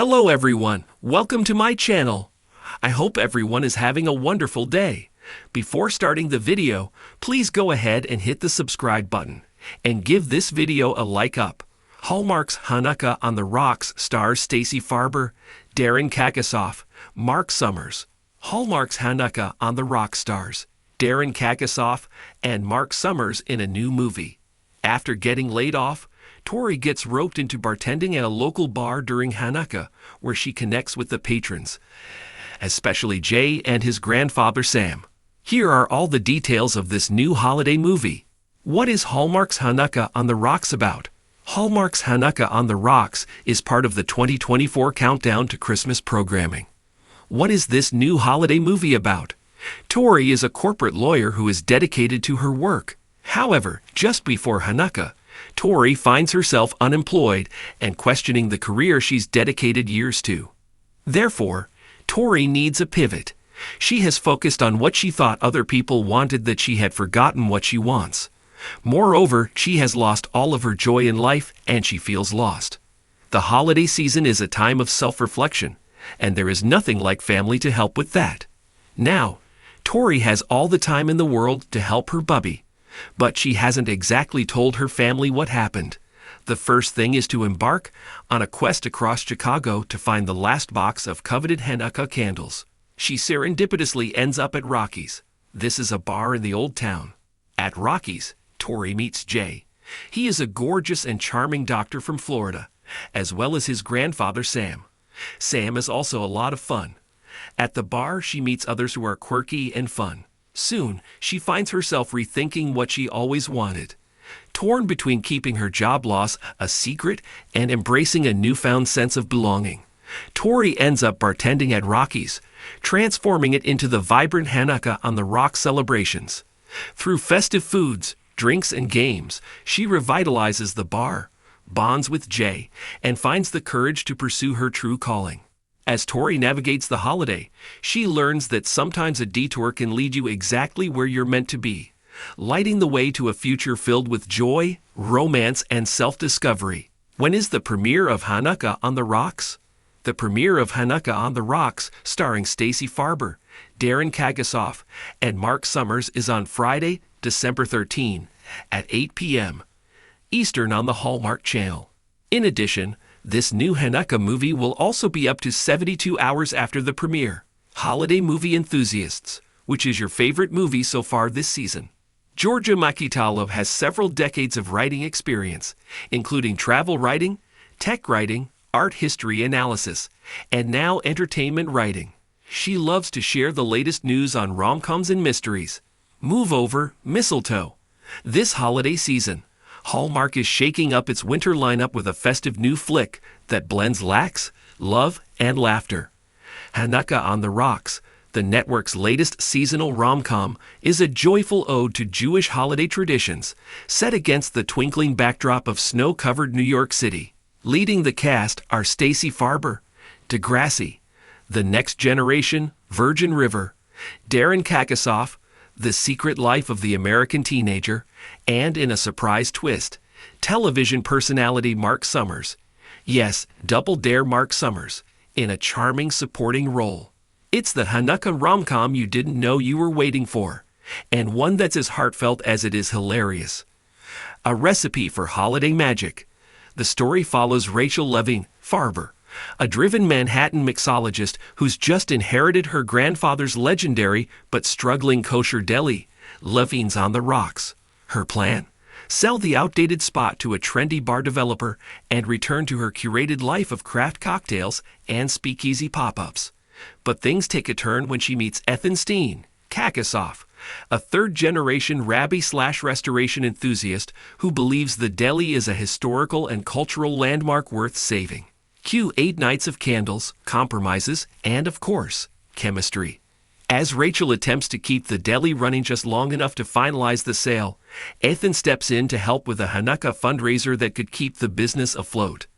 Hello everyone, welcome to my channel. I hope everyone is having a wonderful day. Before starting the video, please go ahead and hit the subscribe button and give this video a like up. Hallmark's Hanukkah on the Rocks stars Stacey Farber, Daren Kagasoff, Marc Summers. Hallmark's Hanukkah on the Rocks stars Daren Kagasoff and Marc Summers in a new movie. After getting laid off, Tori gets roped into bartending at a local bar during Hanukkah, where she connects with the patrons, especially Jay and his grandfather Sam. Here are all the details of this new holiday movie. What is Hallmark's Hanukkah on the Rocks about? Hallmark's Hanukkah on the Rocks is part of the 2024 Countdown to Christmas programming. What is this new holiday movie about? Tori is a corporate lawyer who is dedicated to her work. However, just before Hanukkah, Tori finds herself unemployed and questioning the career she's dedicated years to. Therefore, Tori needs a pivot. She has focused on what she thought other people wanted, that she had forgotten what she wants. Moreover, she has lost all of her joy in life and she feels lost. The holiday season is a time of self-reflection, and there is nothing like family to help with that. Now, Tori has all the time in the world to help her bubby, but she hasn't exactly told her family what happened. The first thing is to embark on a quest across Chicago to find the last box of coveted Hanukkah candles. She serendipitously ends up at Rocky's. This is a bar in the old town. At Rocky's, Tori meets Jay. He is a gorgeous and charming doctor from Florida, as well as his grandfather Sam. Sam is also a lot of fun. At the bar, she meets others who are quirky and fun. Soon, she finds herself rethinking what she always wanted. Torn between keeping her job loss a secret and embracing a newfound sense of belonging, Tori ends up bartending at Rocky's, transforming it into the vibrant Hanukkah on the Rocks celebrations. Through festive foods, drinks, and games, she revitalizes the bar, bonds with Jay, and finds the courage to pursue her true calling. As Tori navigates the holiday, she learns that sometimes a detour can lead you exactly where you're meant to be, lighting the way to a future filled with joy, romance, and self-discovery. When is the premiere of Hanukkah on the Rocks? The premiere of Hanukkah on the Rocks, starring Stacey Farber, Daren Kagasoff, and Marc Summers, is on Friday, December 13 at 8 p.m. Eastern on the Hallmark Channel. In addition, this new Hanukkah movie will also be up to 72 hours after the premiere. Holiday movie enthusiasts, which is your favorite movie so far this season? Georgia Makitalo has several decades of writing experience, including travel writing, tech writing, art history analysis, and now entertainment writing. She loves to share the latest news on rom-coms and mysteries. Move over, mistletoe. This holiday season, Hallmark is shaking up its winter lineup with a festive new flick that blends latkes, love, and laughter. Hanukkah on the Rocks, the network's latest seasonal rom-com, is a joyful ode to Jewish holiday traditions, set against the twinkling backdrop of snow-covered New York City. Leading the cast are Stacey Farber, Degrassi, The Next Generation, Virgin River, Daren Kagasoff, The Secret Life of the American Teenager, and in a surprise twist, television personality Marc Summers. Yes, double dare Marc Summers, in a charming supporting role. It's the Hanukkah rom-com you didn't know you were waiting for, and one that's as heartfelt as it is hilarious. A recipe for holiday magic. The story follows Rachel Levine Farber, a driven Manhattan mixologist who's just inherited her grandfather's legendary but struggling kosher deli, Levine's on the Rocks. Her plan? Sell the outdated spot to a trendy bar developer and return to her curated life of craft cocktails and speakeasy pop-ups. But things take a turn when she meets Daren Kagasoff, a third-generation rabbi/restoration enthusiast who believes the deli is a historical and cultural landmark worth saving. Cue 8 nights of candles, compromises, and, of course, chemistry. As Rachel attempts to keep the deli running just long enough to finalize the sale, Ethan steps in to help with a Hanukkah fundraiser that could keep the business afloat.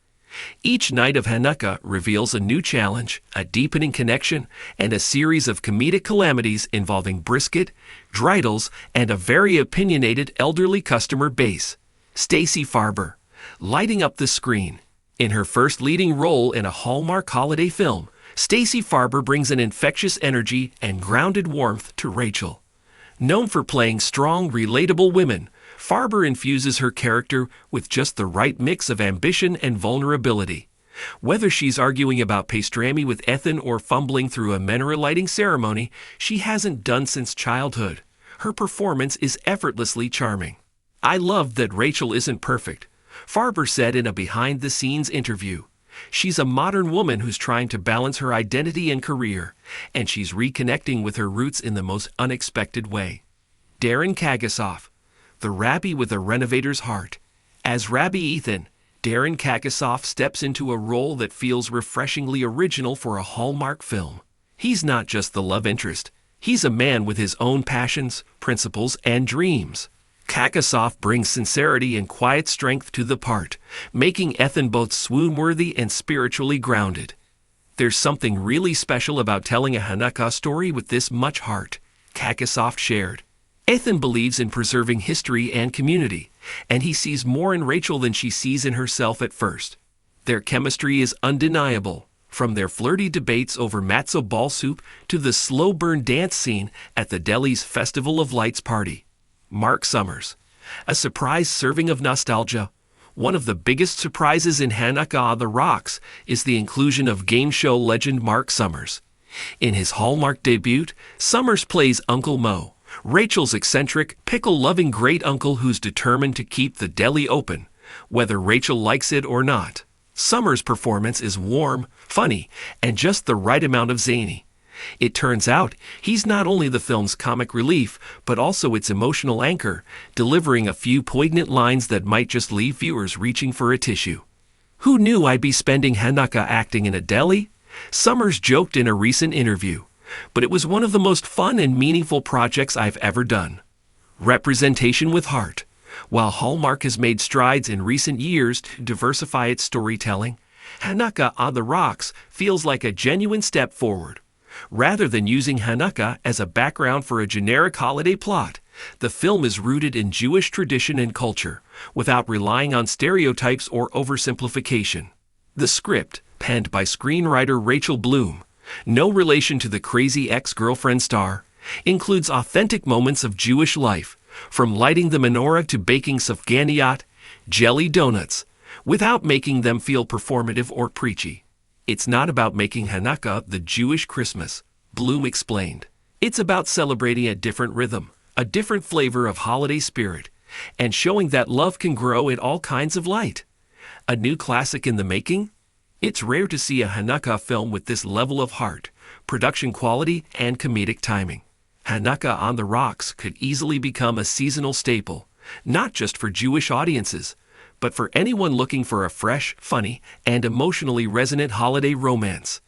Each night of Hanukkah reveals a new challenge, a deepening connection, and a series of comedic calamities involving brisket, dreidels, and a very opinionated elderly customer base. Stacey Farber, lighting up the screen. In her first leading role in a Hallmark holiday film, Stacey Farber brings an infectious energy and grounded warmth to Rachel. Known for playing strong, relatable women, Farber infuses her character with just the right mix of ambition and vulnerability. Whether she's arguing about pastrami with Ethan or fumbling through a menorah lighting ceremony she hasn't done since childhood, her performance is effortlessly charming. "I love that Rachel isn't perfect," Farber said in a behind-the-scenes interview. "She's a modern woman who's trying to balance her identity and career, and she's reconnecting with her roots in the most unexpected way." Daren Kagasoff, the Rabbi with a renovator's heart. As Rabbi Ethan, Daren Kagasoff steps into a role that feels refreshingly original for a Hallmark film. He's not just the love interest. He's a man with his own passions, principles, and dreams. Kagasoff brings sincerity and quiet strength to the part, making Ethan both swoon-worthy and spiritually grounded. "There's something really special about telling a Hanukkah story with this much heart," Kagasoff shared. "Ethan believes in preserving history and community, and he sees more in Rachel than she sees in herself at first. Their chemistry is undeniable, from their flirty debates over matzo ball soup to the slow-burn dance scene at the deli's Festival of Lights party." Marc Summers. A surprise serving of nostalgia. One of the biggest surprises in Hanukkah On The Rocks is the inclusion of game show legend Marc Summers. In his Hallmark debut, Summers plays Uncle Mo, Rachel's eccentric, pickle-loving great uncle who's determined to keep the deli open, whether Rachel likes it or not. Summers' performance is warm, funny, and just the right amount of zany. It turns out he's not only the film's comic relief, but also its emotional anchor, delivering a few poignant lines that might just leave viewers reaching for a tissue. "Who knew I'd be spending Hanukkah acting in a deli?" Summers joked in a recent interview. "But it was one of the most fun and meaningful projects I've ever done." Representation with heart. While Hallmark has made strides in recent years to diversify its storytelling, Hanukkah On The Rocks feels like a genuine step forward. Rather than using Hanukkah as a background for a generic holiday plot, the film is rooted in Jewish tradition and culture, without relying on stereotypes or oversimplification. The script, penned by screenwriter Rachel Bloom, no relation to the crazy ex-girlfriend star, includes authentic moments of Jewish life, from lighting the menorah to baking sufganiyot, jelly donuts, without making them feel performative or preachy. "It's not about making Hanukkah the Jewish Christmas," Bloom explained. "It's about celebrating a different rhythm, a different flavor of holiday spirit, and showing that love can grow in all kinds of light." A new classic in the making? It's rare to see a Hanukkah film with this level of heart, production quality, and comedic timing. Hanukkah On The Rocks could easily become a seasonal staple, not just for Jewish audiences, but for anyone looking for a fresh, funny, and emotionally resonant holiday romance.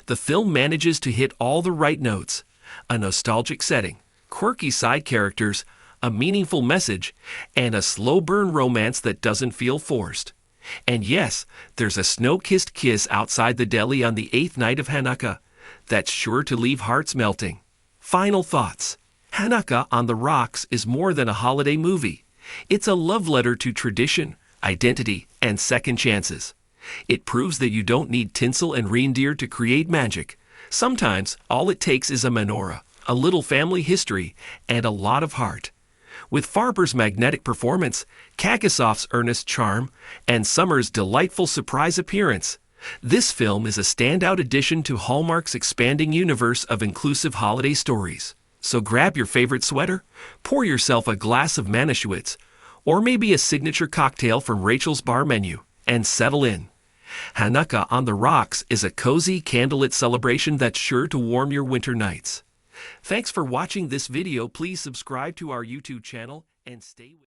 The film manages to hit all the right notes: a nostalgic setting, quirky side characters, a meaningful message, and a slow-burn romance that doesn't feel forced. And yes, there's a snow-kissed kiss outside the deli on the 8th night of Hanukkah that's sure to leave hearts melting. Final thoughts. Hanukkah On The Rocks is more than a holiday movie. It's a love letter to tradition, identity, and second chances. It proves that you don't need tinsel and reindeer to create magic. Sometimes all it takes is a menorah, a little family history, and a lot of heart. With Farber's magnetic performance, Kagasoff's earnest charm, and Summers' delightful surprise appearance, this film is a standout addition to Hallmark's expanding universe of inclusive holiday stories. So grab your favorite sweater, pour yourself a glass of Manischewitz, or maybe a signature cocktail from Rachel's bar menu, and settle in. Hanukkah On The Rocks is a cozy, candlelit celebration that's sure to warm your winter nights. Thanks for watching this video. Please subscribe to our YouTube channel and stay with